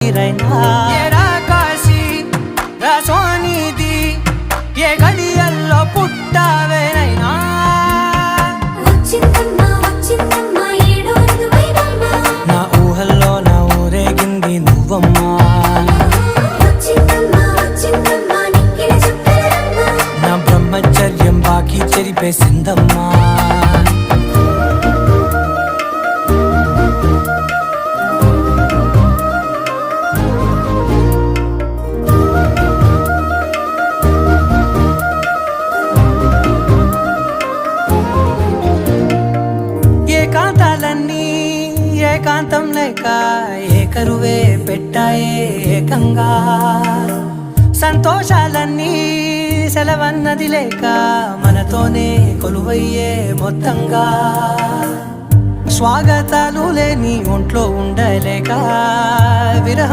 ఊపిరైనా కాశీ సోనిది ఏ గడియల్లో పుట్టావేనైనా నా ఊహల్లో నా ఊరేగింది నువ్వమ్మా నా బ్రహ్మచర్యం బాకీ చెరిపేసిందమ్మా ఏకాంతాలన్నీ ఏకాంతం లేక ఏకరువే పెట్టాయే ఏకంగా సంతోషాలన్నీ సెలవన్నది లేక మనతోనే కొలువయ్యే మొత్తంగా స్వాగతాలు లేని ఒంట్లో ఉండలేక విరహ